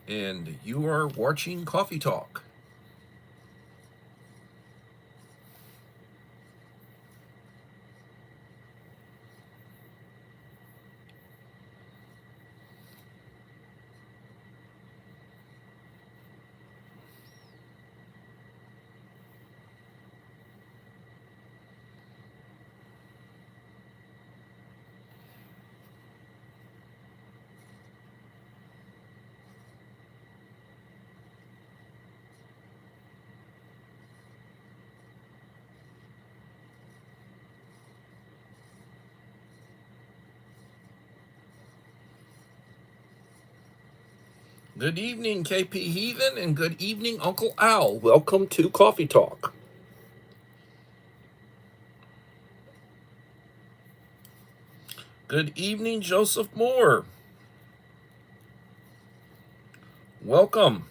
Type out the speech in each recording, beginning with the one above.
and you are watching Coffee Talk. Good evening, KP Heathen, and good evening, Uncle Al. Welcome to Coffee Talk. Good evening, Joseph Moore. Welcome.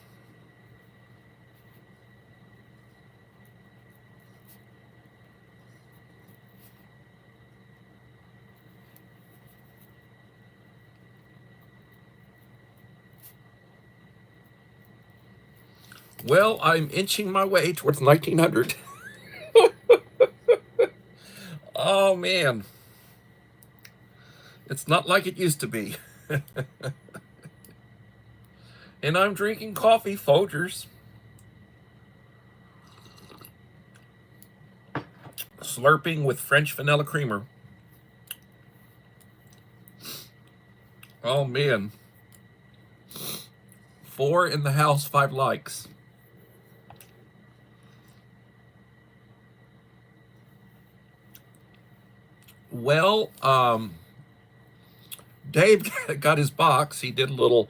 Well, I'm inching my way towards 1900. Oh, man. It's not like it used to be. And I'm drinking coffee, Folgers. Slurping with French vanilla creamer. Oh, man. 4 in the house, 5 likes. Well, Dave got his box. He did a little,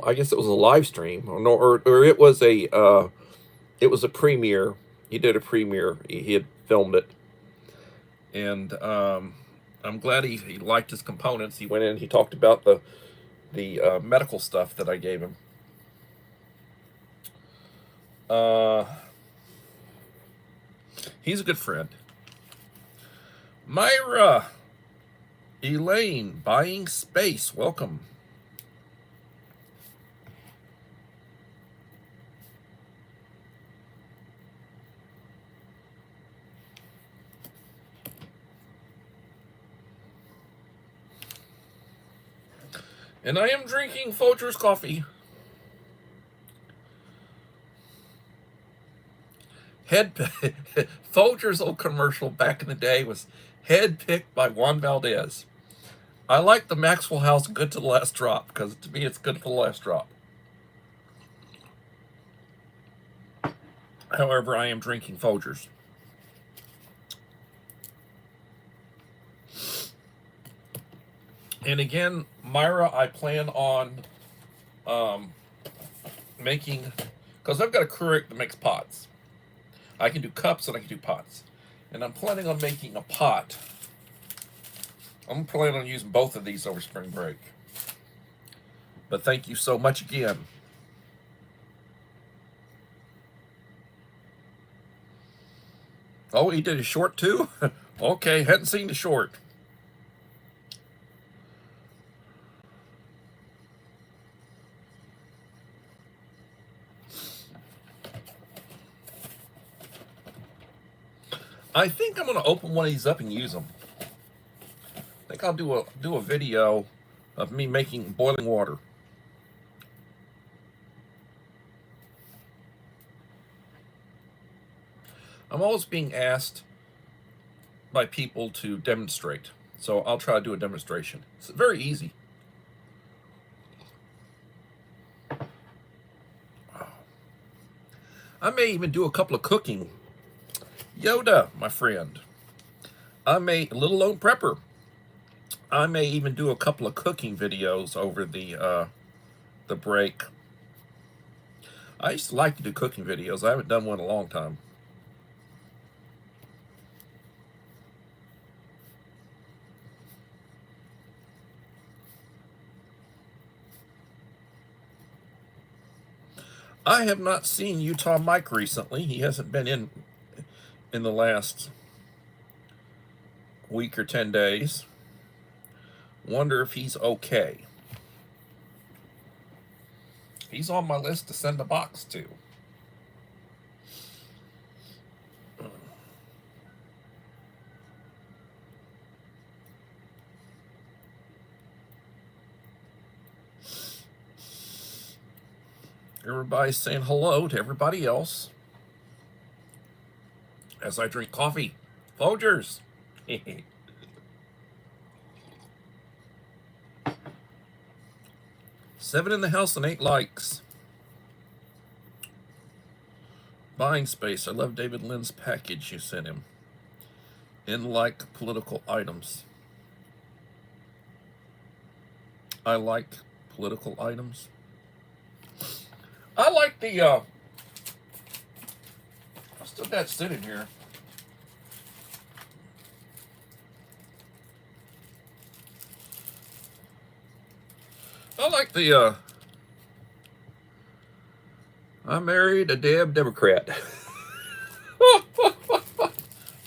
I guess it was a live stream, or it was a premiere. He did a premiere. He had filmed it. And I'm glad he liked his components. He went in, he talked about the medical stuff that I gave him. He's a good friend. Myra, Elaine, buying space. Welcome. And I am drinking Folgers coffee. Folgers old commercial back in the day was head picked by Juan Valdez. I like the Maxwell House good to the last drop because to me it's good to the last drop. However, I am drinking Folgers. And again, Myra, I plan on making, because I've got a Keurig that makes pots. I can do cups and I can do pots. And I'm planning on making a pot. I'm planning on using both of these over spring break. But thank you so much again. Oh, he did a short too? Okay, hadn't seen the short. I think I'm gonna open one of these up and use them. I think I'll do a video of me making boiling water. I'm always being asked by people to demonstrate, so I'll try to do a demonstration. It's very easy. I may even do a couple of cooking. Yoda, my friend. I may, Little Lone Prepper. I may even do a couple of cooking videos over the break. I used to like to do cooking videos. I haven't done one in a long time. I have not seen Utah Mike recently. He hasn't been in the last week or 10 days. Wonder if he's okay. He's on my list to send a box to. Everybody's saying hello to everybody else as I drink coffee. Folgers. 7 in the house and 8 likes. Buying space. I love David Lynn's package you sent him. In like political items. I like political items. I like the, I still got it sitting here. I like the, I married a damn Democrat.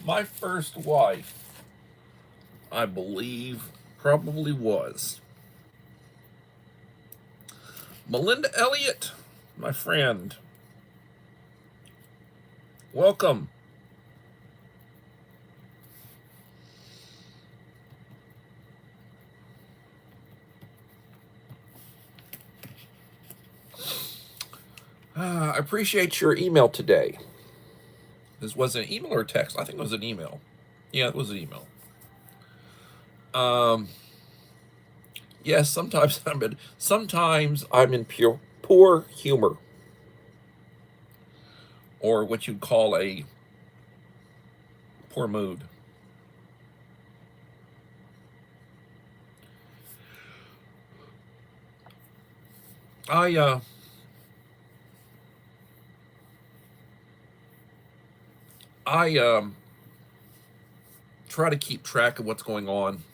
My first wife, I believe, probably was. Melinda Elliott, my friend. Welcome. I appreciate your email today. This was an email or a text? I think it was an email. Yeah, it was an email. Yes, sometimes I'm in poor humor, or what you'd call a poor mood. I try to keep track of what's going on.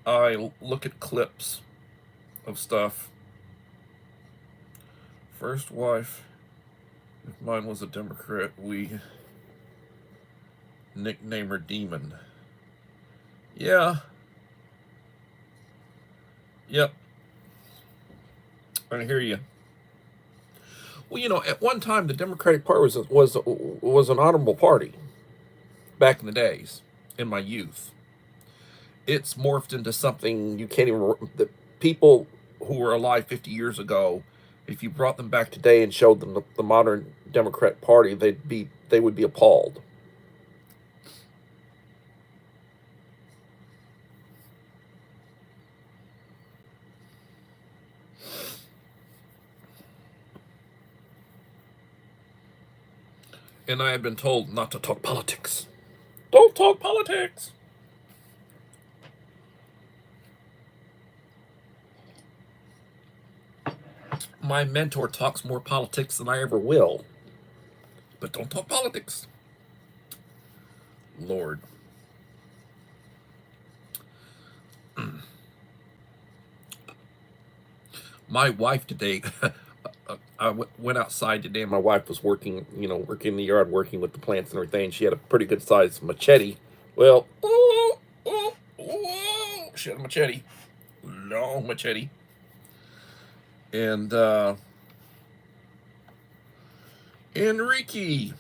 I look at clips of stuff. First wife, if mine was a Democrat, we nickname her Demon. Yeah. Yep. I hear you. Well, you know, at one time the Democratic Party was an honorable party. Back in the days, in my youth, it's morphed into something you can't even. The people who were alive 50 years ago, if you brought them back today and showed them the modern Democrat Party, they would be appalled. And I have been told not to talk politics. Don't talk politics. My mentor talks more politics than I ever will. But don't talk politics. Lord. My wife today, I went outside today and my wife was working, working in the yard, working with the plants and everything. She had a pretty good sized machete. Well, she had a machete. Long machete. And, Enrique.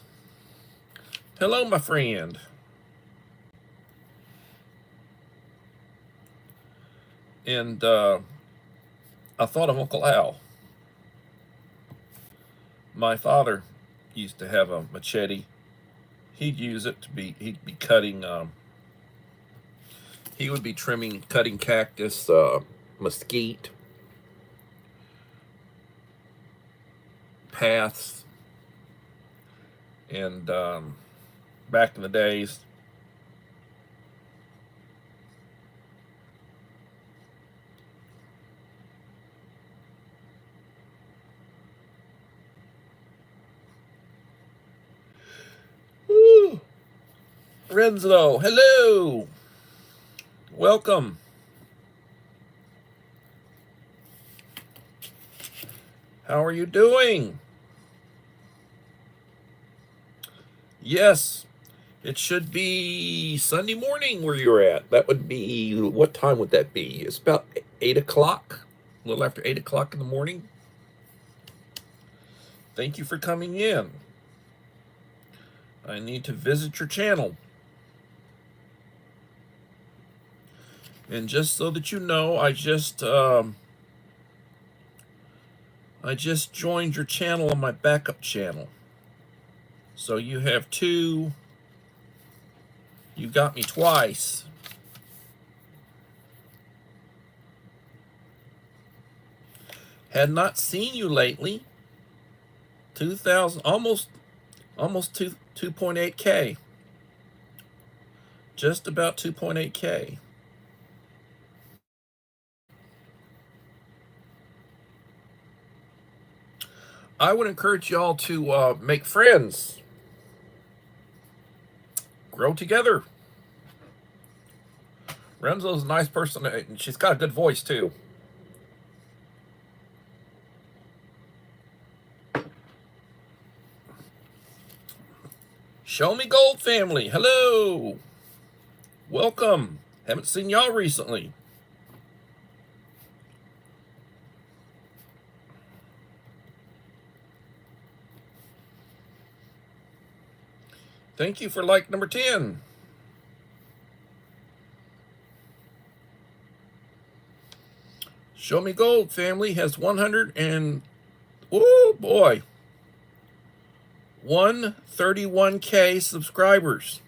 Hello, my friend. And, I thought of Uncle Al. My father used to have a machete. He'd use it he'd be cutting, he would be cutting cactus, mesquite, paths, and back in the days, Renzo, hello. Welcome. How are you doing? Yes, it should be Sunday morning where you're at. That would be, what time would that be? It's about 8 o'clock. a little after 8 o'clock in the morning. Thank you for coming in. I need to visit your channel. And just so that you know, I just joined your channel on my backup channel. So you have two. You got me twice. Had not seen you lately. 2,000, almost 2.8K. Just about 2.8K. I would encourage y'all to make friends. Grow together. Renzo's a nice person, and she's got a good voice, too. Show Me Gold family, hello. Welcome. Haven't seen y'all recently. Thank you for like number 10. Show Me Gold family has 100 and, oh boy, 131K subscribers.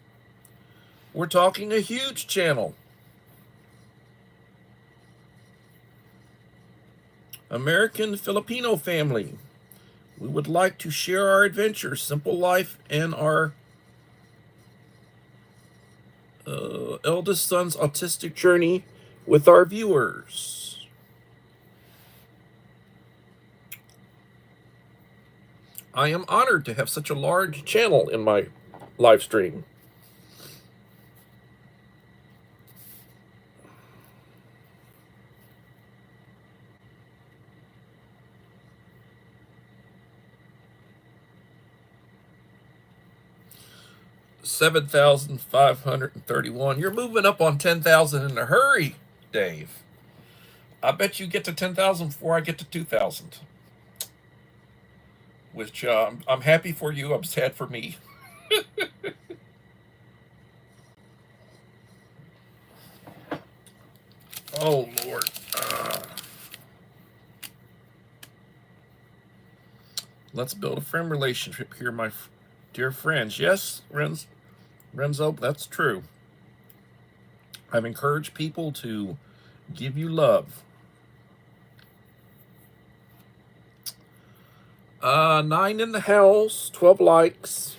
We're talking a huge channel. American Filipino family. We would like to share our adventures, simple life, and our eldest son's autistic journey with our viewers. I am honored to have such a large channel in my live stream. $7,531. You're moving up on 10,000 in a hurry, Dave. I bet you get to 10,000 before I get to 2,000. Which I'm happy for you. I'm sad for me. Oh, Lord. Let's build a friend relationship here, my dear friends. Yes, Renzo, that's true. I've encouraged people to give you love. 9 in the house, 12 likes.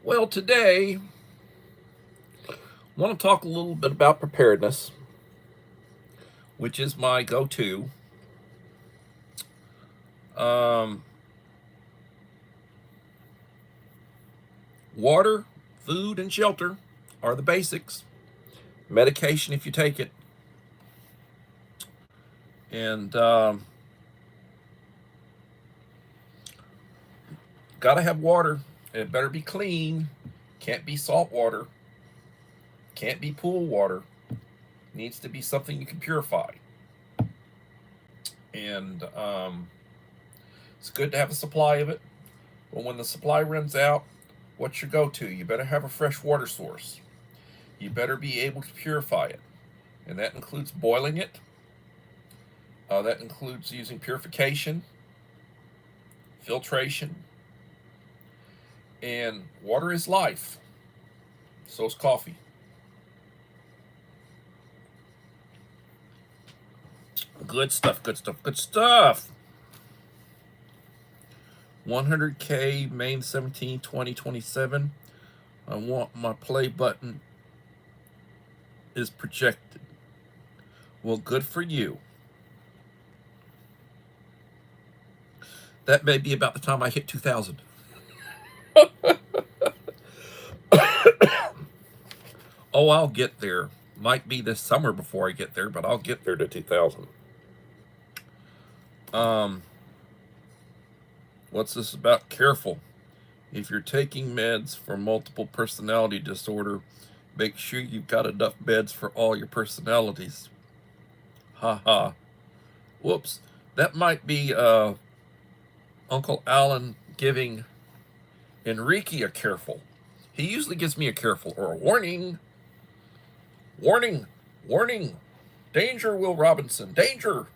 Well, today, I want to talk a little bit about preparedness, which is my go-to. Water, food, and shelter are the basics. Medication if you take it. And gotta have water. It better be clean. Can't be salt water. Can't be pool water. Needs to be something you can purify. And it's good to have a supply of it. But when the supply runs out, what's your go-to? You better have a fresh water source. You better be able to purify it. And that includes boiling it. That includes using purification, filtration. And water is life. So is coffee. Good stuff, good stuff, good stuff. 100K, May 17, 2027. I want my play button is projected. Well, good for you. That may be about the time I hit 2,000. Oh, I'll get there. Might be this summer before I get there, but I'll get there to 2000. What's this about? Careful. If you're taking meds for multiple personality disorder, make sure you've got enough meds for all your personalities. Ha ha. Whoops. That might be Uncle Alan giving Enrique a careful. He usually gives me a careful or a warning. Warning. Warning. Danger, Will Robinson. Danger.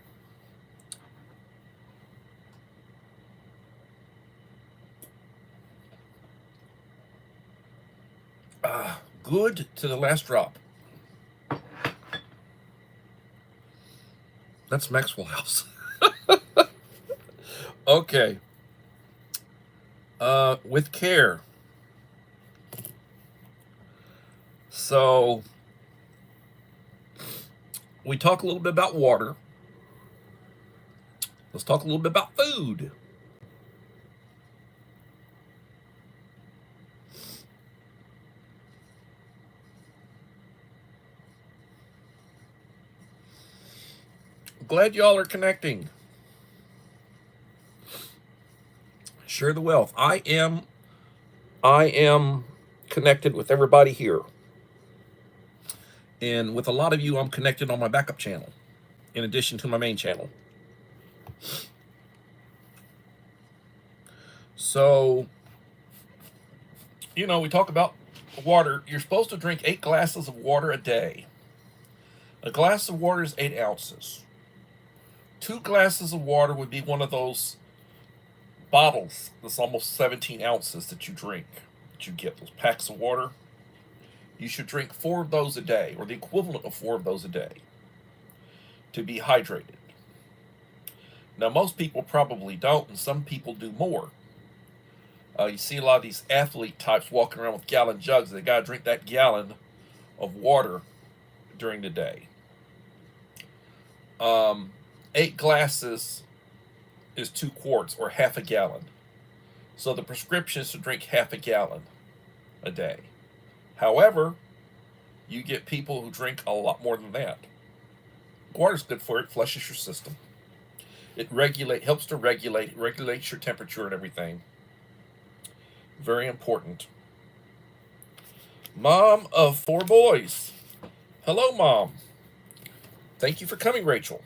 Good to the last drop. That's Maxwell House. Okay. With care. So, we talk a little bit about water. Let's talk a little bit about food. Glad y'all are connecting. Share the wealth. I am connected with everybody here. And with a lot of you, I'm connected on my backup channel, in addition to my main channel. So, you know, we talk about water. You're supposed to drink 8 glasses of water a day. A glass of water is 8 ounces. 2 glasses of water would be one of those bottles that's almost 17 ounces that you drink, that you get, those packs of water. You should drink 4 of those a day, or the equivalent of 4 of those a day, to be hydrated. Now, most people probably don't, and some people do more. You see a lot of these athlete types walking around with gallon jugs. They got to drink that gallon of water during the day. 8 glasses is 2 quarts, or half a gallon. So the prescription is to drink half a gallon a day. However, you get people who drink a lot more than that. Water's good for it, flushes your system. It helps to regulate, it regulates your temperature and everything. Very important. Mom of 4 boys. Hello, Mom. Thank you for coming, Rachel.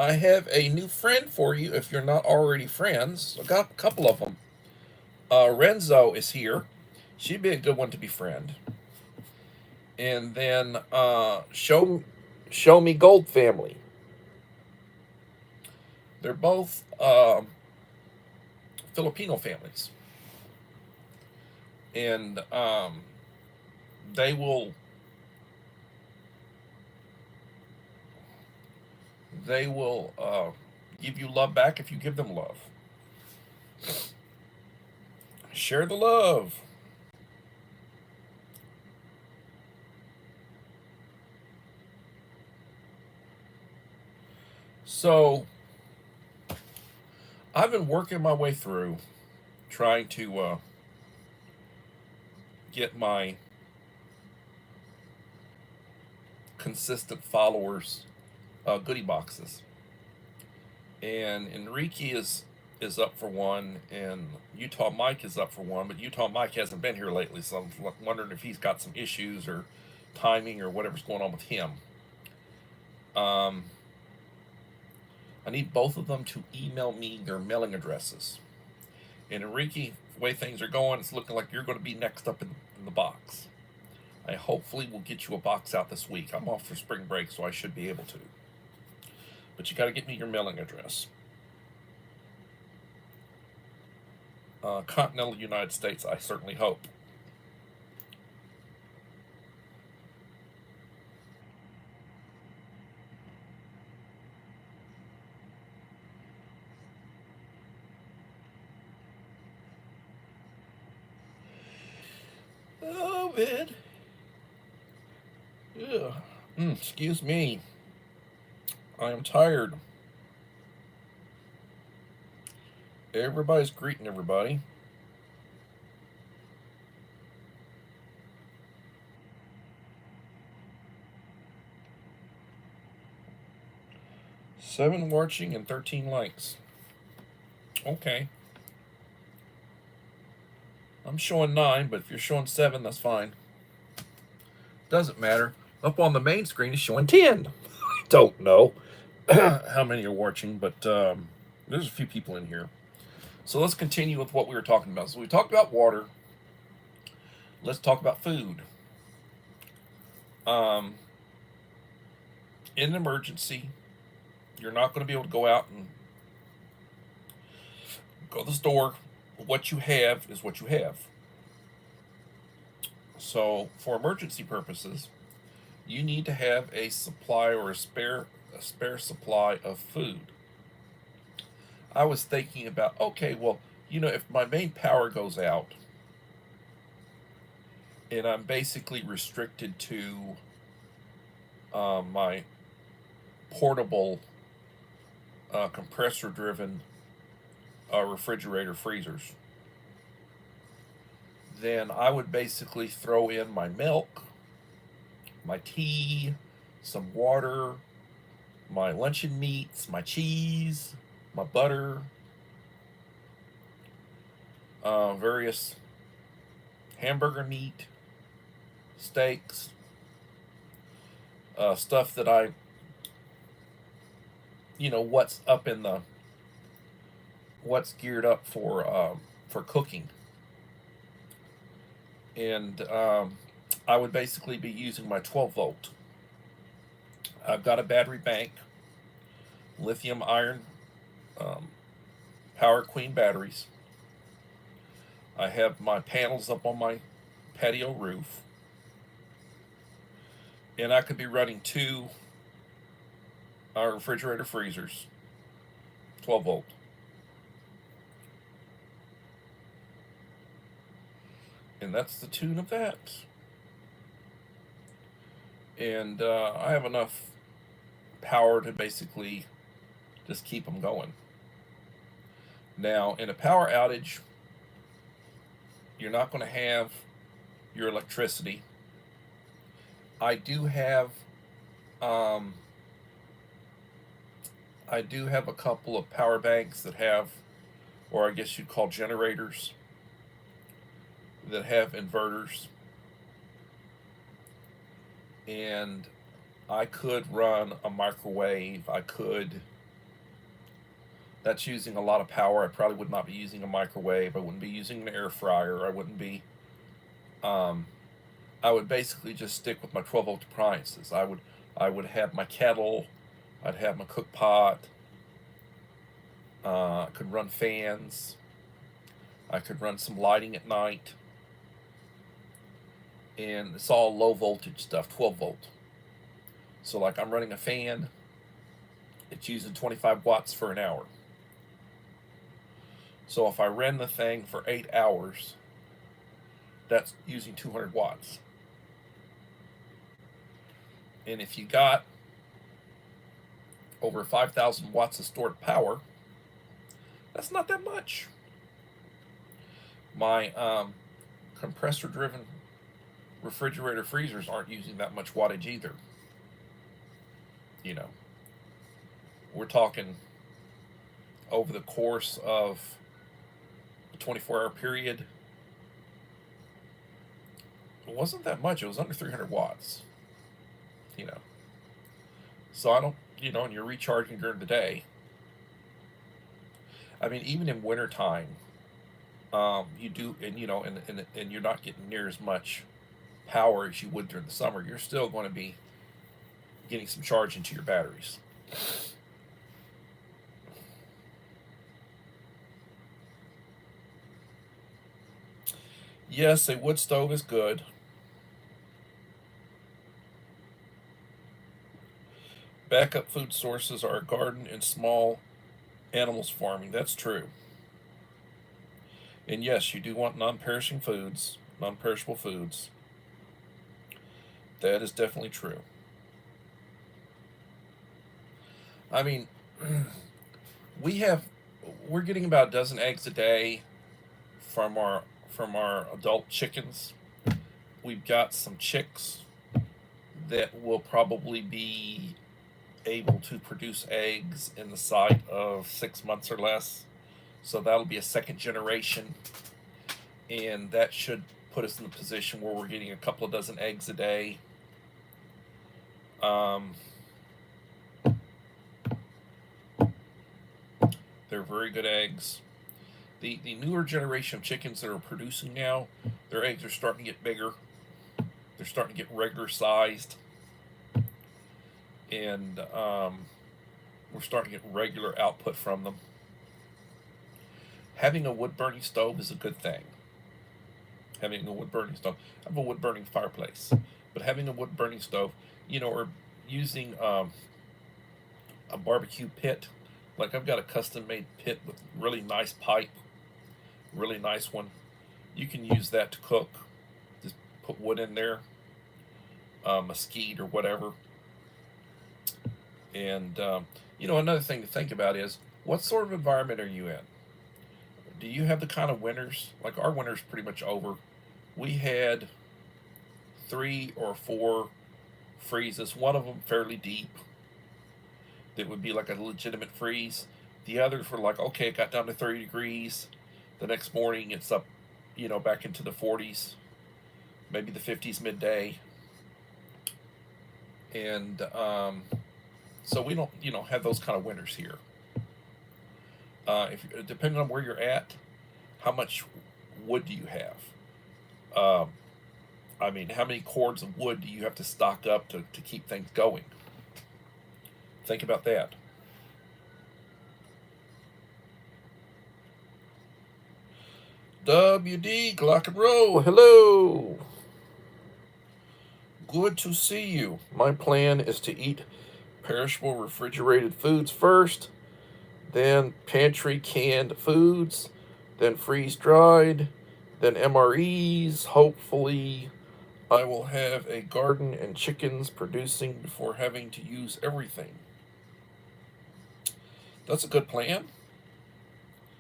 I have a new friend for you if you're not already friends. I've got a couple of them. Renzo is here. She'd be a good one to befriend. And then Show Me Gold family. They're both Filipino families. And they will give you love back if you give them love. Share the love. So, I've been working my way through trying to get my consistent followers goodie boxes. And Enrique is up for one, and Utah Mike is up for one, but Utah Mike hasn't been here lately, so I'm wondering if he's got some issues or timing or whatever's going on with him. I need both of them to email me their mailing addresses. And Enrique, the way things are going, it's looking like you're going to be next up in the box. I hopefully will get you a box out this week. I'm off for spring break, so I should be able to. But you got to get me your mailing address. Continental United States, I certainly hope. Oh, man. Yeah. Excuse me. I am tired. Everybody's greeting everybody. 7 watching and 13 likes. Okay. I'm showing 9, but if you're showing 7, that's fine. Doesn't matter. Up on the main screen is showing 10. I don't know how many are watching, but there's a few people in here. So let's continue with what we were talking about. So we talked about water. Let's talk about food. In an emergency, you're not going to be able to go out and go to the store. What you have is what you have. So for emergency purposes, you need to have a supply or a spare supply of food. I was thinking about, okay, well, if my main power goes out and I'm basically restricted to my portable compressor-driven refrigerator freezers, then I would basically throw in my milk, my tea, some water, my luncheon meats, my cheese, my butter, various hamburger meat, steaks, stuff that what's geared up for cooking. And I would basically be using my 12 volt. I've got a battery bank, lithium iron Power Queen batteries. I have my panels up on my patio roof. And I could be running 2 refrigerator freezers, 12 volt. And that's the tune of that. And I have enough power to basically just keep them going. Now, in a power outage, you're not going to have your electricity. I do have a couple of power banks that have, or I guess you'd call generators, that have inverters. And I could run a microwave. That's using a lot of power. I probably would not be using a microwave. I wouldn't be using an air fryer. I would basically just stick with my 12 volt appliances. I would have my kettle. I'd have my cook pot. I could run fans. I could run some lighting at night. And it's all low voltage stuff, 12 volt. So like I'm running a fan, it's using 25 watts for an hour. So if I ran the thing for 8 hours, that's using 200 watts. And if you got over 5,000 watts of stored power, that's not that much. My compressor-driven refrigerator freezers aren't using that much wattage either. We're talking over the course of a 24-hour period. It wasn't that much. It was under 300 watts. So I don't, and you're recharging during the day. I mean, even in wintertime, you do, and you're not getting near as much power as you would during the summer. You're still going to be getting some charge into your batteries. Yes, a wood stove is good. Backup food sources are a garden and small animals farming. That's true. And yes, you do want non-perishable foods. That is definitely true. I mean, we're getting about a dozen eggs a day from our adult chickens. We've got some chicks that will probably be able to produce eggs in the site of 6 months or less. So that'll be a second generation, and that should put us in the position where we're getting a couple of dozen eggs a day. They're very good eggs. The newer generation of chickens that are producing now, their eggs are starting to get bigger. They're starting to get regular sized, and we're starting to get regular output from them. Having a wood burning stove is a good thing. Having a wood burning stove. I have a wood burning fireplace, but having a wood burning stove, or using a barbecue pit. Like I've got a custom made pit with really nice pipe, really nice one. You can use that to cook. Just put wood in there, mesquite or whatever. And another thing to think about is, what sort of environment are you in? Do you have the kind of winters? Like our winter's pretty much over. We had 3 or 4 freezes. One of them fairly deep. That would be like a legitimate freeze. The others were like, okay, it got down to 30 degrees. The next morning it's up, back into the 40s, maybe the 50s midday. And so we don't, have those kind of winters here. Depending on where you're at, how much wood do you have? How many cords of wood do you have to stock up to keep things going? Think about that. WD Glock and Roll, hello. Good to see you. My plan is to eat perishable refrigerated foods first, then pantry canned foods, then freeze dried, then MREs. Hopefully, I will have a garden and chickens producing before having to use everything. That's a good plan.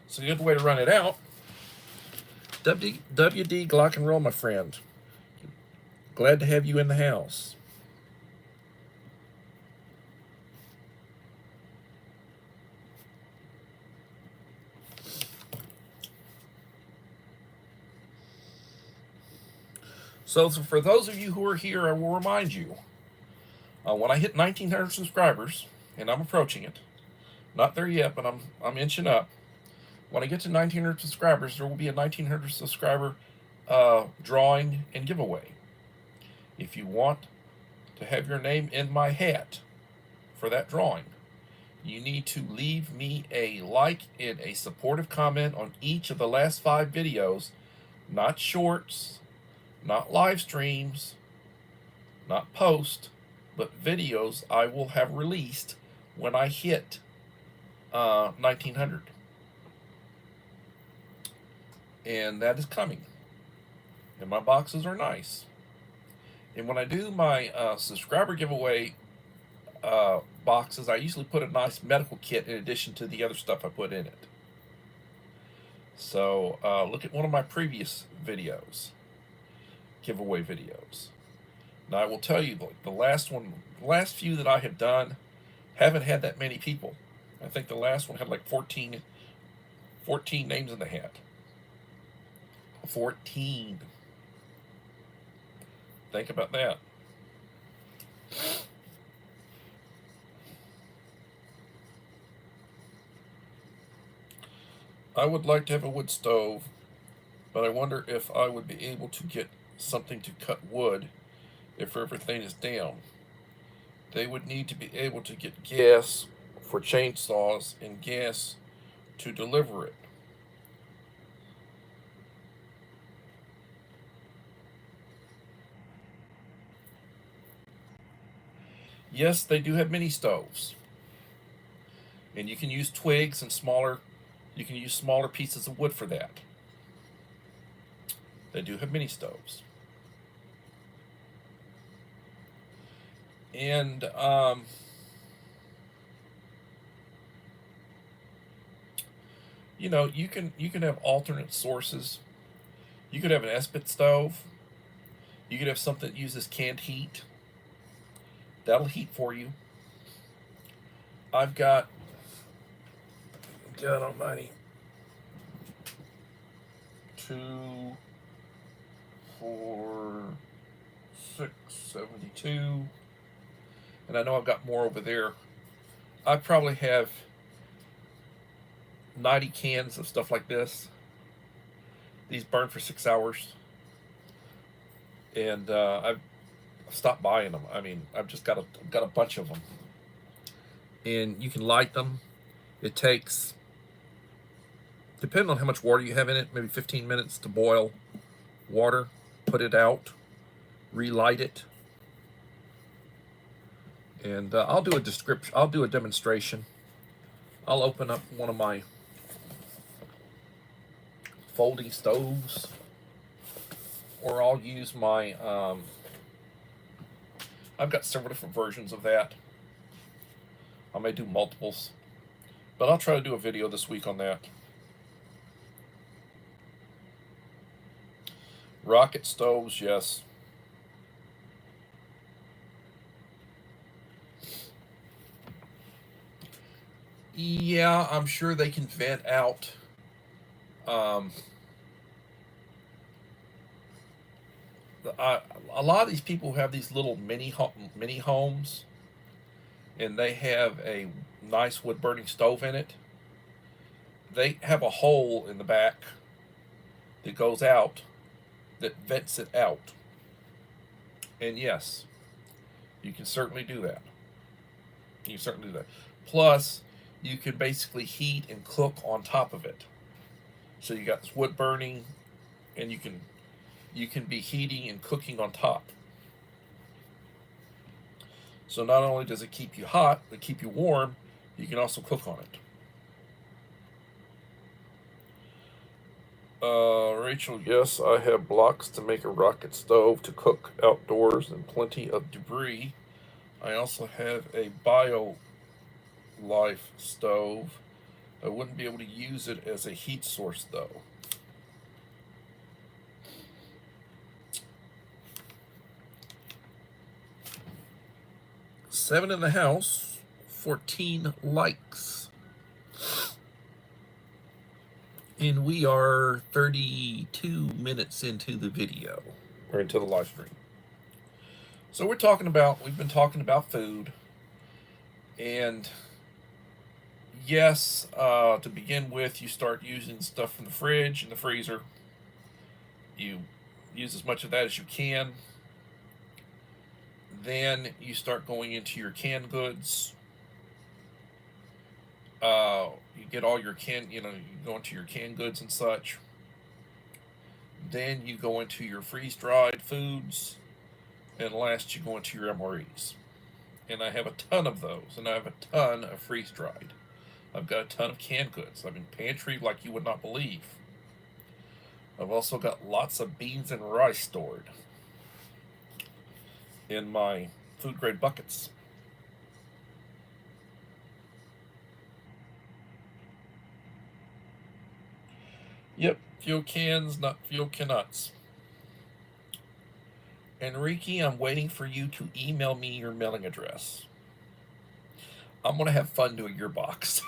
It's a good way to run it out. WD Glock and Roll, my friend. Glad to have you in the house. So for those of you who are here, I will remind you, when I hit 1,900 subscribers, and I'm approaching it, not there yet, but I'm inching up. When I get to 1,900 subscribers, there will be a 1,900 subscriber drawing and giveaway. If you want to have your name in my hat for that drawing, you need to leave me a like and a supportive comment on each of the last 5 videos, not shorts, not live streams, not posts, but videos I will have released when I hit 1,900. And that is coming. And my boxes are nice. And when I do my subscriber giveaway boxes, I usually put a nice medical kit in addition to the other stuff I put in it. So look at one of my previous videos, giveaway videos. Now I will tell you, the last few that I have done haven't had that many people. I think the last one had like 14 names in the hat. 14. Think about that. I would like to have a wood stove, but I wonder if I would be able to get something to cut wood if everything is down. They would need to be able to get gas for chainsaws and gas to deliver it. Yes, they do have mini stoves. And you can use twigs and you can use smaller pieces of wood for that. They do have mini stoves. And you can have alternate sources. You could have an Esprit stove. You could have something that uses canned heat. That'll heat for you. I've got, God almighty, 2, 4, 6, 72. And I know I've got more over there. I probably have 90 cans of stuff like this. These burn for 6 hours. And I've stopped buying them. I mean, I've just got a bunch of them. And you can light them. It takes, depending on how much water you have in it, maybe 15 minutes to boil water. Put it out. Relight it. And I'll do a description. I'll do a demonstration. I'll open up one of my folding stoves, or I'll use my. I've got several different versions of that. I may do multiples, but I'll try to do a video this week on that. Rocket stoves, yes. Yeah, I'm sure they can vent out. A lot of these people have these little mini homes, and they have a nice wood burning stove in it. They have a hole in the back that goes out, that vents it out. And yes, you can certainly do that. You can certainly do that. Plus, you can basically heat and cook on top of it. So you got this wood burning, and you can be heating and cooking on top. So not only does it keep you hot, but keep you warm, you can also cook on it. Rachel, yes, I have blocks to make a rocket stove to cook outdoors and plenty of debris. I also have a bio life stove. I wouldn't be able to use it as a heat source though. Seven in the house, 14 likes. And we are 32 minutes into the video, or into the live stream. So we've been talking about food. And yes, to begin with, you start using stuff from the fridge and the freezer. You use as much of that as you can. Then you start going into your canned goods. You get all your you go into your canned goods and such. Then you go into your freeze-dried foods. And last, you go into your MREs. And I have a ton of those, and I have a ton of freeze-dried. I've got a ton of canned goods. I'm in pantry like you would not believe. I've also got lots of beans and rice stored in my food-grade buckets. Yep, fuel cans, not fuel cannuts. Enrique, I'm waiting for you to email me your mailing address. I'm going to have fun doing your box.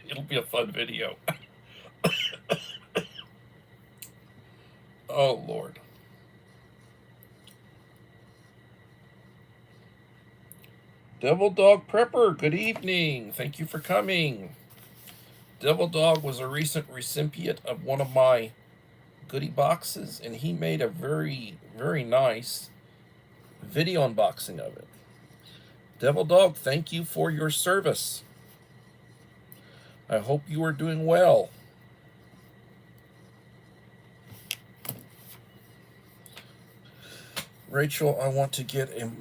It'll be a fun video. Oh, Lord. Devil Dog Prepper, good evening. Thank you for coming. Devil Dog was a recent recipient of one of my goodie boxes, and he made a very, very nice video unboxing of it. Devil Dog, thank you for your service. I hope you are doing well. Rachel, I want to get a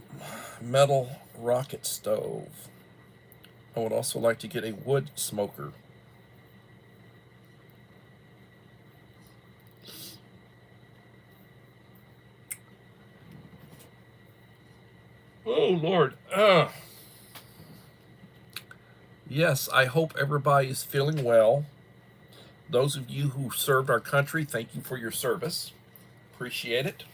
metal rocket stove. I would also like to get a wood smoker. Oh, Lord. Yes, I hope everybody is feeling well. Those of you who served our country, thank you for your service. Appreciate it.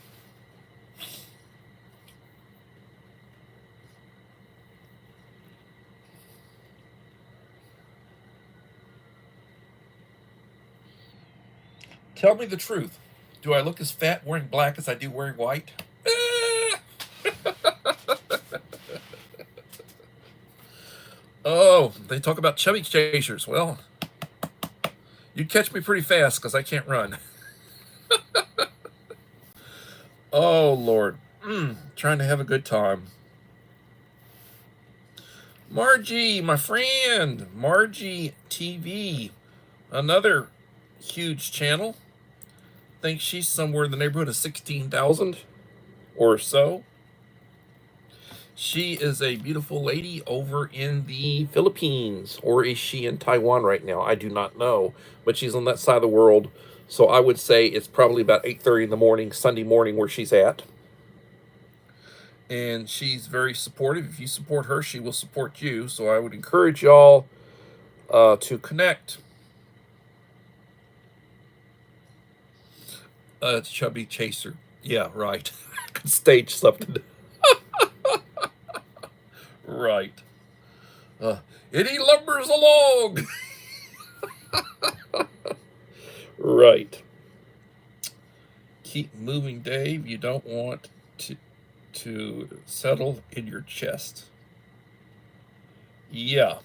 Tell me the truth. Do I look as fat wearing black as I do wearing white? Oh, they talk about chubby chasers. Well, you'd catch me pretty fast because I can't run. Oh, Lord. Trying to have a good time. Margie, my friend. Margie TV. Another huge channel. Think she's somewhere in the neighborhood of 16,000 or so. She is a beautiful lady over in the Philippines, or is she in Taiwan right now? I do not know, but she's on that side of the world. So I would say it's probably about 8:30 in the morning, Sunday morning, where she's at. And she's very supportive. If you support her, she will support you. So I would encourage y'all to connect. Chubby chaser. Yeah, right. Could stage something. Right. Any lumbers along. Right. Keep moving, Dave. You don't want to settle in your chest. Yeah.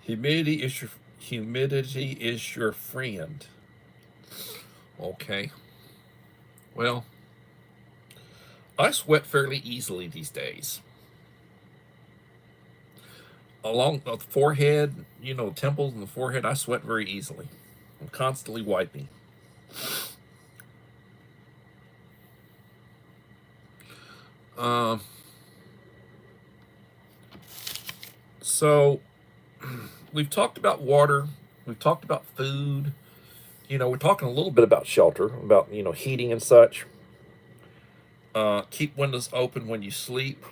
Humidity is your friend. Okay. Well, I sweat fairly easily these days. Along the forehead, temples and the forehead, I sweat very easily. I'm constantly wiping. So, we've talked about water. We've talked about food. We're talking a little bit about shelter, about, heating and such. Keep windows open when you sleep.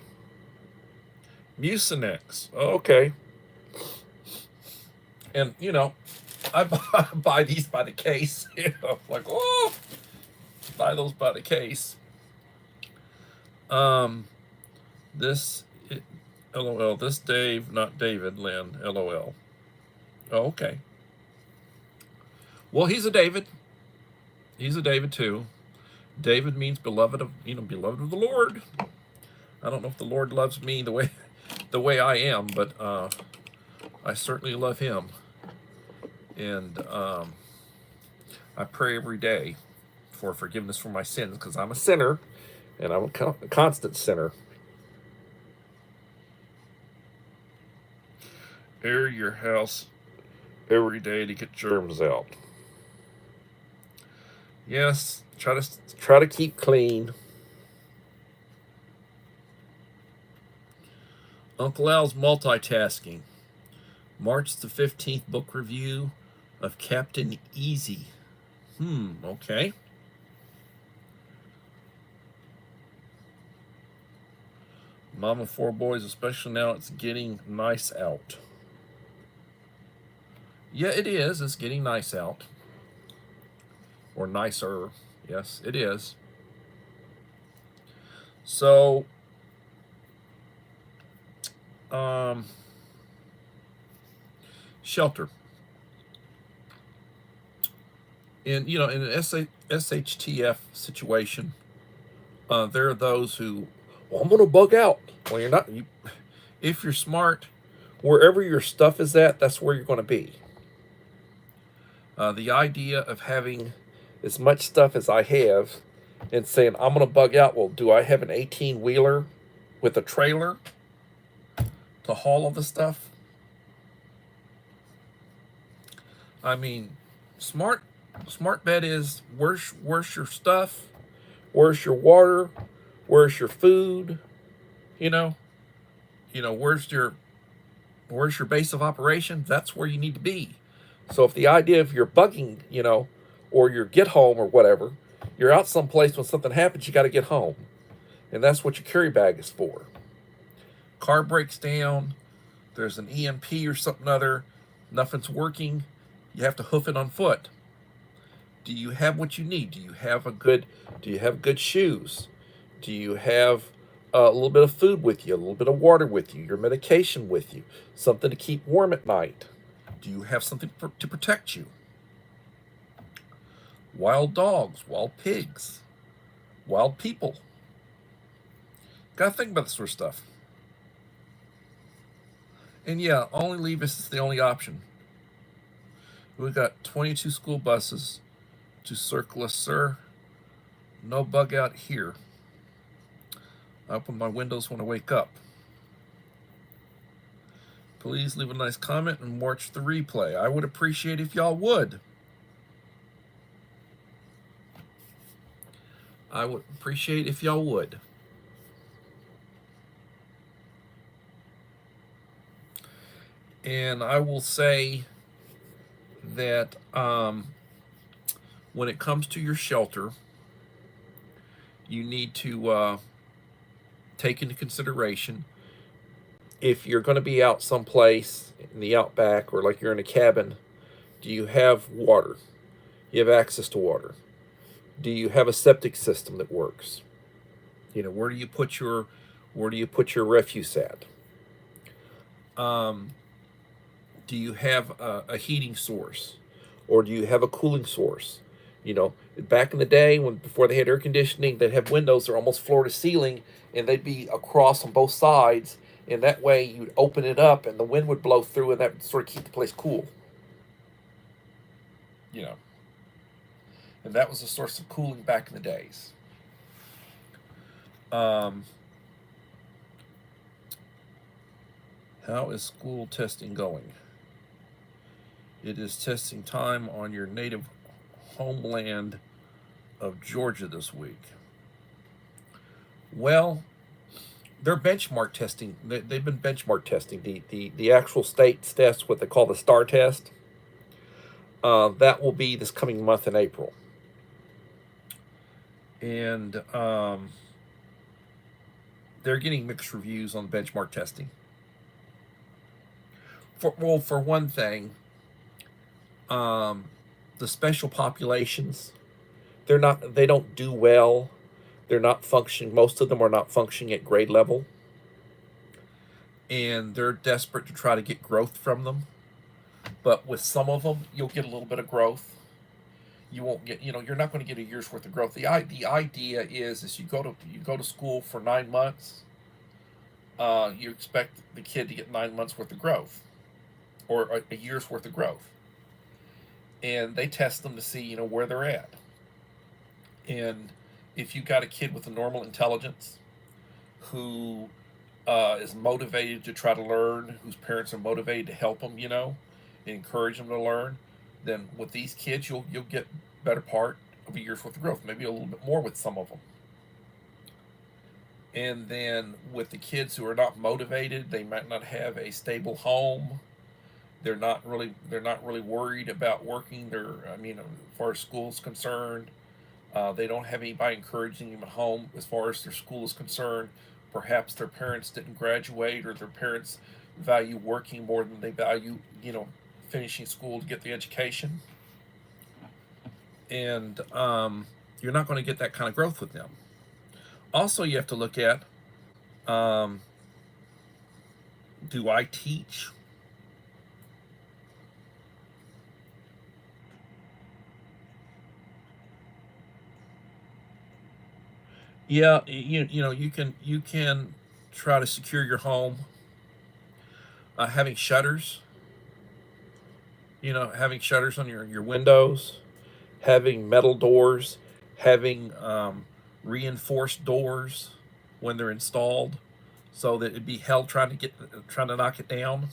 Mucinex. Okay. And, I buy these by the case. Like, buy those by the case. LOL, this Dave, not David, Lynn, LOL. Oh, okay. Well, he's a David. He's a David too. David means beloved of the Lord. I don't know if the Lord loves me the way I am, but I certainly love him. And I pray every day for forgiveness for my sins, because I'm a sinner, and I'm a constant sinner. Air your house every day to get germs out. Yes, try to keep clean. Uncle Al's multitasking. March the 15th book review of Captain Easy. Okay. Mom of 4 boys, especially now it's getting nice out. Yeah, it is. It's getting nice out. Or nicer. Yes, it is. So, shelter. In an SHTF situation, there are those who, I'm going to bug out. Well, you're not. If you're smart, wherever your stuff is at, that's where you're going to be. The idea of having as much stuff as I have and saying, I'm going to bug out. Well, do I have an 18-wheeler with a trailer to haul all the stuff? I mean, smart bet is, where's your stuff? Where's your water? Where's your food? Where's your base of operation? That's where you need to be. So if the idea of you're bugging, or your get home or whatever, you're out someplace when something happens, you got to get home. And that's what your carry bag is for. Car breaks down, there's an EMP or something other, nothing's working, you have to hoof it on foot. Do you have what you need? Do you have good shoes? Do you have a little bit of food with you, a little bit of water with you, your medication with you, something to keep warm at night? Do you have something to protect you? Wild dogs, wild pigs, wild people. Gotta think about this sort of stuff. And yeah, only leave is the only option. We've got 22 school buses to circle us, sir. No bug out here. I open my windows when I wake up. Please leave a nice comment and watch the replay. I would appreciate if y'all would. I would appreciate if y'all would. And I will say that when it comes to your shelter, you need to take into consideration if you're going to be out someplace in the outback or like you're in a cabin, do you have water? You have access to water? Do you have a septic system that works? You know, where do you put your refuse at? Do you have a heating source, or do you have a cooling source? You know, back in the day when before they had air conditioning, they'd have windows that are almost floor to ceiling, and they'd be across on both sides, and that way you'd open it up and the wind would blow through, and that would sort of keep the place cool. You know, and that was a source of cooling back in the days. How is school testing going? It is testing time on your native homeland of Georgia this week. Well, they're benchmark testing. They've been benchmark testing. The actual state test, what they call the STAR test, that will be this coming month in April. And they're getting mixed reviews on benchmark testing. For one thing, the special populations, they don't do well. They're not functioning. Most of them are not functioning at grade level, and they're desperate to try to get growth from them. But with some of them, you'll get a little bit of growth. You won't get, you're not going to get a year's worth of growth. The idea is you go to school for 9 months. You expect the kid to get 9 months worth of growth, or a year's worth of growth. And they test them to see, where they're at. And if you've got a kid with a normal intelligence who is motivated to try to learn, whose parents are motivated to help them, and encourage them to learn, then with these kids, you'll get better part of a year's worth of growth, maybe a little bit more with some of them. And then with the kids who are not motivated, they might not have a stable home. They're not really worried about working. As far as school is concerned, they don't have anybody encouraging them at home as far as their school is concerned. Perhaps their parents didn't graduate, or their parents value working more than they value, finishing school to get the education. And you're not going to get that kind of growth with them. Also, you have to look at, do I teach? Yeah, you can try to secure your home, having shutters. Having shutters on your windows, having metal doors, having reinforced doors when they're installed, so that it'd be hell trying to knock it down.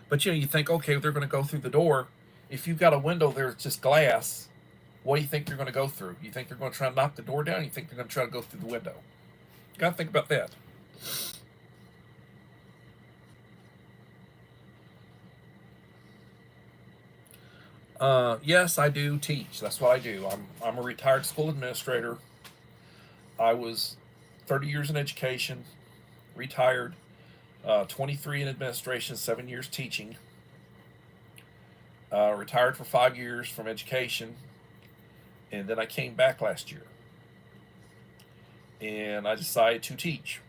But you think, okay, they're going to go through the door. If you've got a window there, it's just glass. What do you think they're going to go through? You think they're going to try to knock the door down? You think they're going to try to go through the window? You got to think about that. Yes, I do teach. That's what I do. I'm a retired school administrator. I was 30 years in education, retired, 23 in administration, 7 years teaching. Retired for 5 years from education, and then I came back last year. And I decided to teach.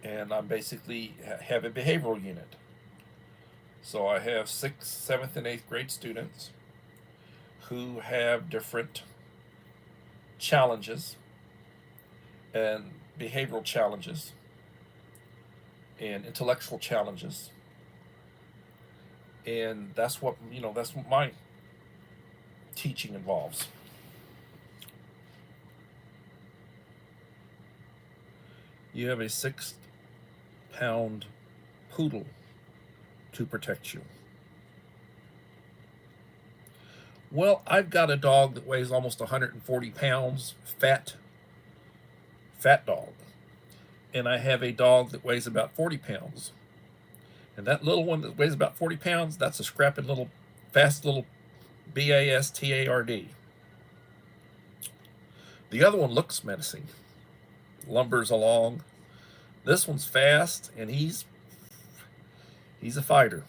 And I basically have a behavioral unit. So I have 6th, 7th, and 8th grade students who have different challenges and behavioral challenges and intellectual challenges. And that's what, that's what my teaching involves. You have a 6-pound poodle to protect you. Well, I've got a dog that weighs almost 140 pounds, fat dog. And I have a dog that weighs about 40 pounds. And that little one that weighs about 40 pounds, that's a scrappy little, fast little bastard. The other one looks menacing, lumbers along. This one's fast, and he's a fighter.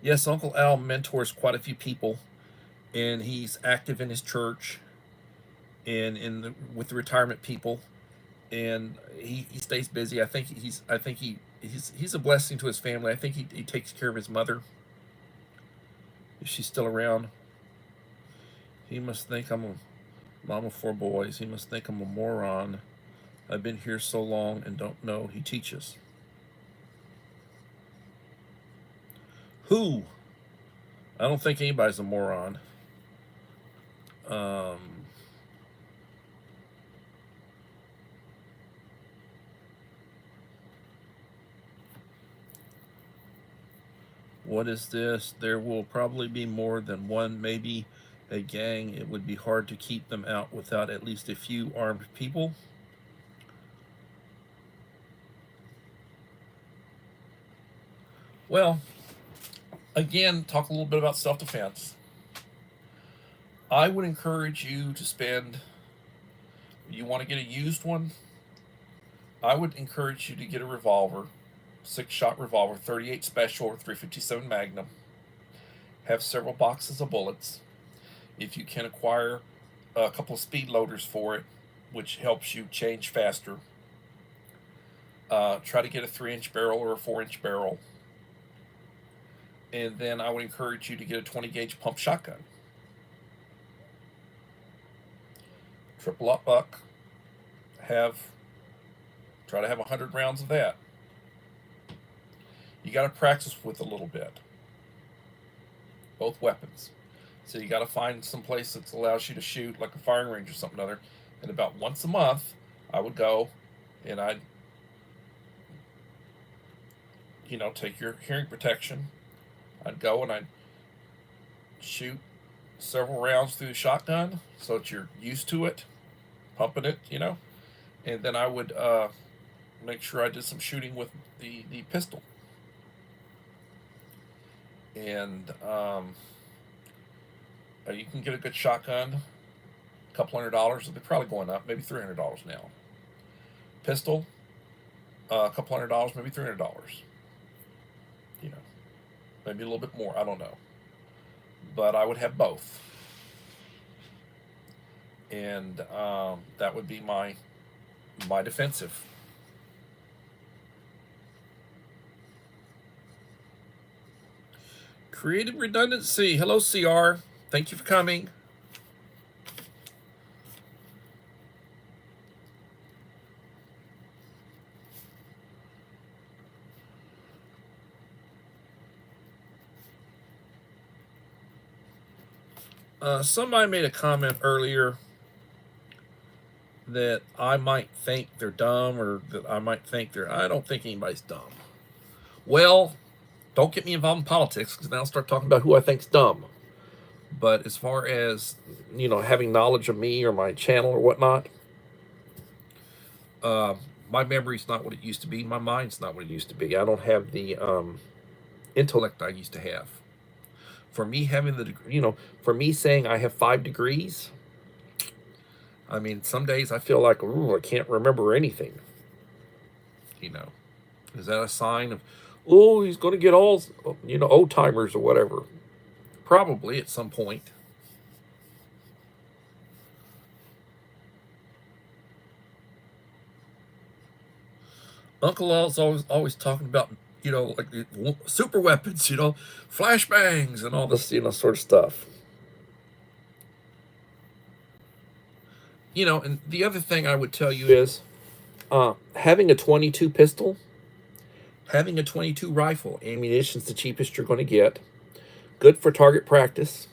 Yes, Uncle Al mentors quite a few people, and he's active in his church and with the retirement people, and he stays busy. I think he's a blessing to his family. I think he takes care of his mother if she's still around. He must think I'm a mom of 4 boys. He must think I'm a moron. I've been here so long and don't know he teaches. Who? I don't think anybody's a moron. What is this? There will probably be more than one, maybe a gang. It would be hard to keep them out without at least a few armed people. Well, again, talk a little bit about self-defense. I would encourage you to spend, you want to get a used one, I would encourage you to get a revolver, 6-shot revolver, 38 special or 357 Magnum. Have several boxes of bullets. If you can acquire a couple of speed loaders for it, which helps you change faster. Try to get a 3-inch barrel or a 4-inch barrel. And then I would encourage you to get a 20 gauge pump shotgun. Triple up buck. Try to have 100 rounds of that. You got to practice with a little bit. Both weapons. So you got to find some place that allows you to shoot, like a firing range or something other. And about once a month, I would go and I'd, take your hearing protection. I'd go and I'd shoot several rounds through the shotgun so that you're used to it, pumping it, and then I would make sure I did some shooting with the pistol. And you can get a good shotgun, a couple $100. They're probably going up, maybe $300 now. Pistol, a couple $100, maybe $300. Maybe a little bit more, I don't know. But I would have both. And that would be my defensive. Creative redundancy. Hello, CR. Thank you for coming. Somebody made a comment earlier that I might think they're dumb, or that I might think I don't think anybody's dumb. Well, don't get me involved in politics, because now I'll start talking about who I think's dumb. But as far as, having knowledge of me or my channel or whatnot, my memory's not what it used to be. My mind's not what it used to be. I don't have the intellect I used to have. For me having for me saying I have 5 degrees, I mean, some days I feel like, I can't remember anything. Is that a sign of, he's going to get all, old timers or whatever? Probably at some point. Uncle Al's always talking about, like super weapons, flashbangs and all this, sort of stuff. And the other thing I would tell you is having a 22 pistol, having a 22 rifle, ammunition's the cheapest you're going to get. Good for target practice.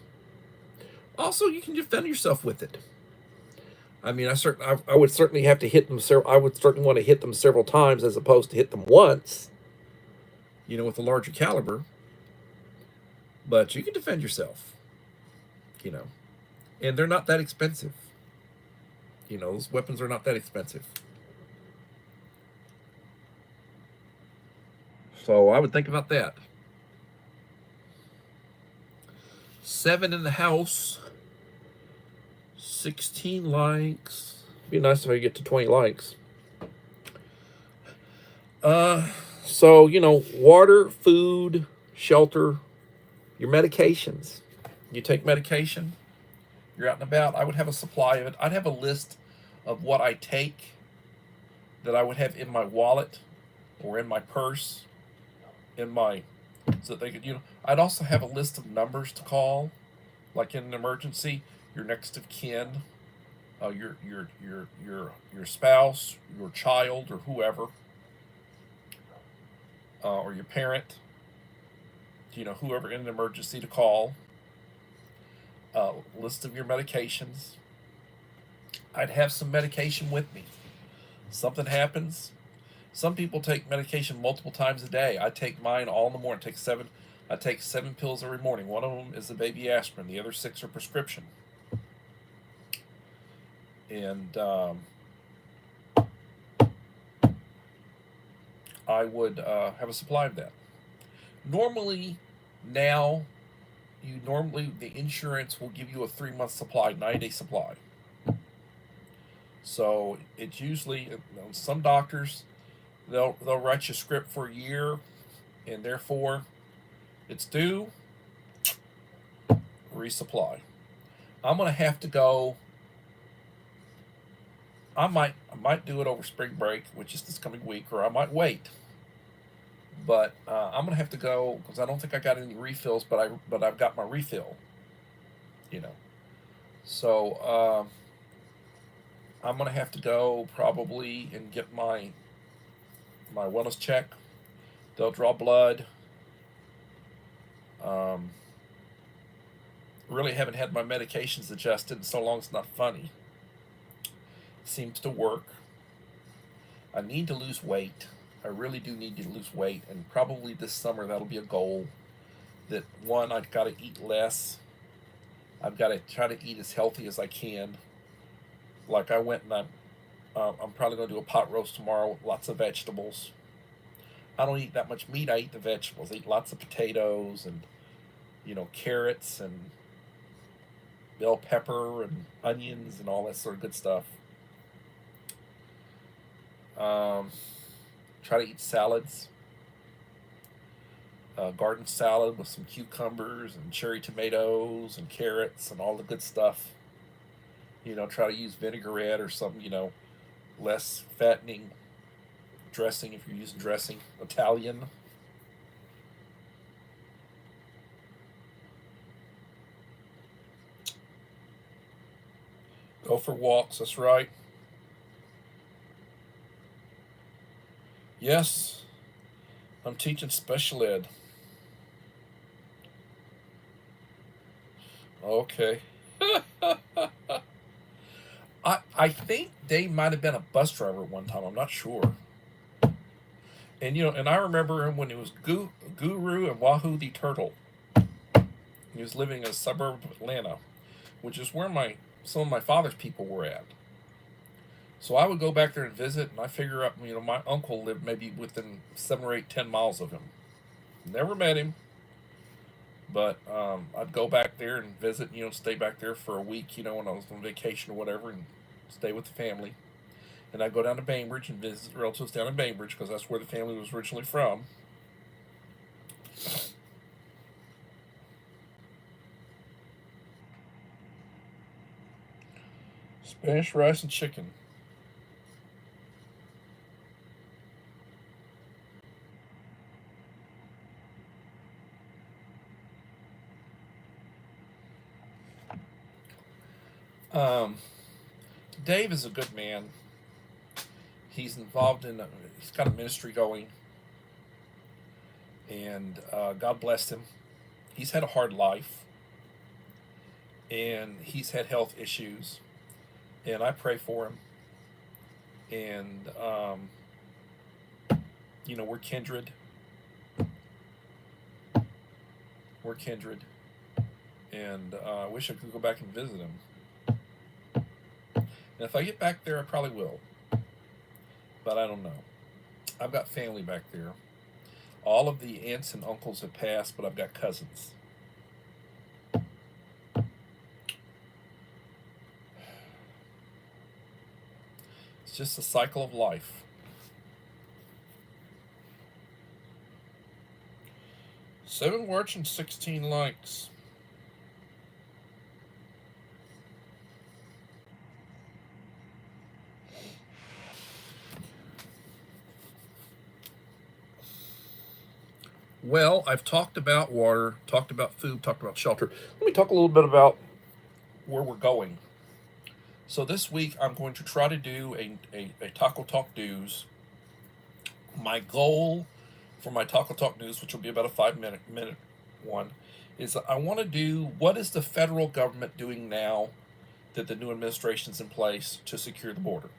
Also, you can defend yourself with it. I mean, I would certainly have to hit them. I would certainly want to hit them several times as opposed to hit them once. With a larger caliber. But you can defend yourself. You know, and they're not that expensive. Those weapons are not that expensive. So I would think about that. 7 in the house. 16 likes. Be nice if I get to 20 likes. So, water, food, shelter, your medications. You take medication, you're out and about. I would have a supply of it. I'd have a list of what I take that I would have in my wallet or in my purse, so that they could, I'd also have a list of numbers to call, like in an emergency, your next of kin, your spouse, your child, or whoever, or your parent, whoever in an emergency to call. List of your medications. I'd have some medication with me. Something happens. Some people take medication multiple times a day. I take mine all in the morning. I take 7 pills every morning. One of them is the baby aspirin. The other 6 are prescription. And I would have a supply of that. Normally, now, the insurance will give you a 3-month supply, 9-day supply. So it's usually, some doctors, they'll write you a script for a year, and therefore it's due, resupply. I'm gonna have to go. I might do it over spring break, which is this coming week, or I might wait. But I'm gonna have to go because I don't think I got any refills, but I've got my refill. So I'm gonna have to go probably and get my wellness check. They'll draw blood. Really haven't had my medications adjusted in so long it's not funny. Seems to work. I need to lose weight. I really do need to lose weight, and probably this summer that'll be a goal. That one, I've got to eat less. I've got to try to eat as healthy as I can. Like I went and I'm probably going to do a pot roast tomorrow with lots of vegetables. I don't eat that much meat. I eat the vegetables. I eat lots of potatoes and carrots and bell pepper and onions and all that sort of good stuff. Try to eat salads. Garden salad with some cucumbers and cherry tomatoes and carrots and all the good stuff. Try to use vinaigrette or some, less fattening dressing if you're using dressing. Italian. Go for walks, that's right. Yes, I'm teaching special ed. Okay. I think Dave might have been a bus driver at one time. I'm not sure. And I remember him when he was Guru and Wahoo the Turtle. He was living in a suburb of Atlanta, which is where some of my father's people were at. So I would go back there and visit, and I figure out, my uncle lived maybe within 7 or 8, 10 miles of him. Never met him, but I'd go back there and visit, stay back there for a week, when I was on vacation or whatever, and stay with the family. And I'd go down to Bainbridge and visit relatives down in Bainbridge because that's where the family was originally from. Spanish rice and chicken. Um, Dave is a good man. He's involved in, he's got a ministry going, and God blessed him. He's had a hard life, and he's had health issues, and I pray for him. And, we're kindred. We're kindred. And I wish I could go back and visit him. And if I get back there, I probably will. But I don't know. I've got family back there. All of the aunts and uncles have passed, but I've got cousins. It's just a cycle of life. Seven watch and 16 likes. Well, I've talked about water, talked about food, talked about shelter. Let me talk a little bit about where we're going. So this week I'm going to try to do a Taco Talk News. My goal for my Taco Talk News, which will be about a 5 minute one, is I want to do what is the federal government doing now that the new administration's in place to secure the border.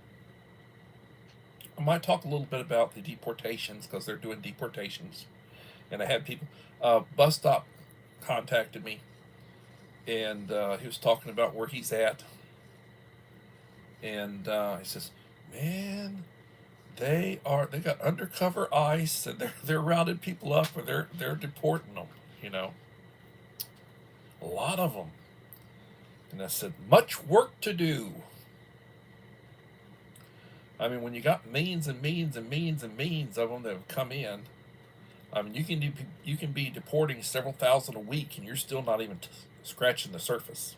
I might talk a little bit about the deportations because they're doing deportations. And I had people, bus stop contacted me, and he was talking about where he's at. And he says, "Man, they got undercover ICE, and they're rounding people up, or they're deporting them. You know, a lot of them." And I said, "Much work to do." I mean, when you got millions and millions and millions and millions of them that have come in, I mean, you can be deporting several thousand a week, and you're still not even scratching the surface.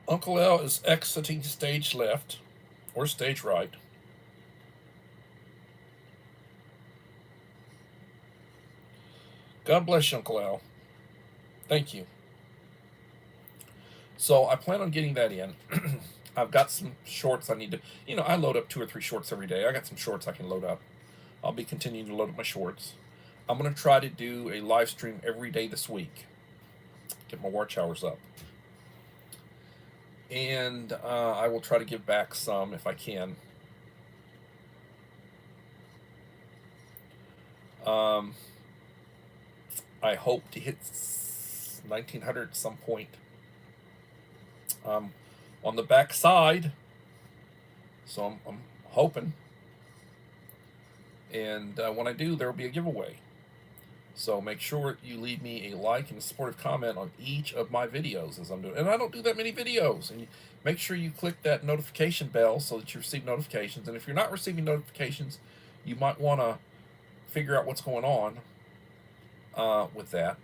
Uncle L is exiting stage left or stage right. God bless you, Uncle Al. Thank you. So I plan on getting that in. I've got some shorts I need to, I load up 2 or 3 shorts every day. I got some shorts I can load up. I'll be continuing to load up my shorts. I'm going to try to do a live stream every day this week. Get my watch hours up. And I will try to give back some if I can. I hope to hit 1900 at some point. On the back side, so I'm hoping. And when I do, there will be a giveaway. So make sure you leave me a like and a supportive comment on each of my videos as I'm doing. And I don't do that many videos. And make sure you click that notification bell so that you receive notifications. And if you're not receiving notifications, you might want to figure out what's going on with that.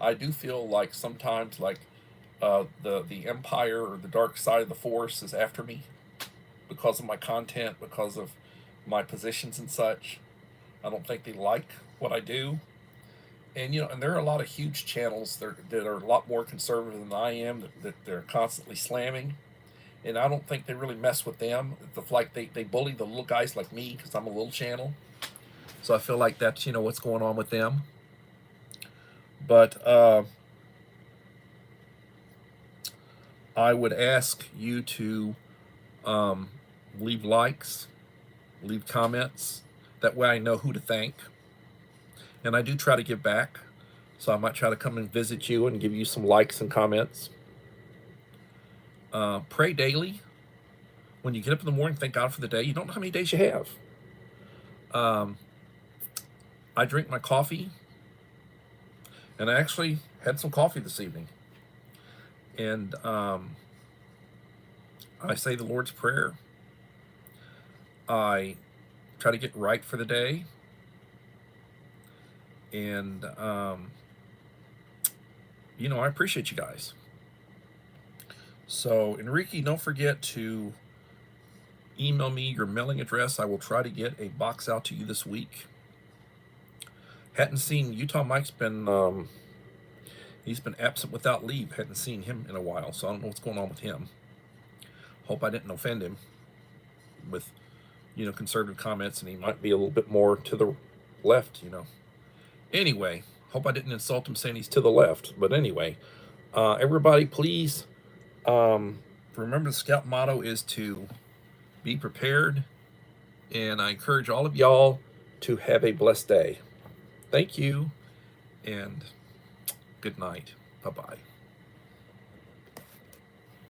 I do feel like sometimes like the Empire or the dark side of the Force is after me because of my content, because of my positions and such. I don't think they like what I do. And and there are a lot of huge channels that are a lot more conservative than I am that they're constantly slamming. And I don't think they really mess with them. Like they bully the little guys like me because I'm a little channel. So I feel like that's what's going on with them. But I would ask you to leave likes, leave comments. That way I know who to thank. And I do try to give back. So I might try to come and visit you and give you some likes and comments. Pray daily. When you get up in the morning, thank God for the day. You don't know how many days you have. I drink my coffee. And I actually had some coffee this evening. And I say the Lord's Prayer. I try to get right for the day. And, I appreciate you guys. So, Enrique, don't forget to email me your mailing address. I will try to get a box out to you this week. Hadn't seen Utah Mike's been he's been absent without leave. Hadn't seen him in a while, so I don't know what's going on with him. Hope I didn't offend him with, conservative comments, and he might be a little bit more to the left. Anyway, hope I didn't insult him saying he's to the left. But anyway, everybody, please remember the Scout motto is to be prepared, and I encourage all of y'all to have a blessed day. Thank you, and good night. Bye-bye.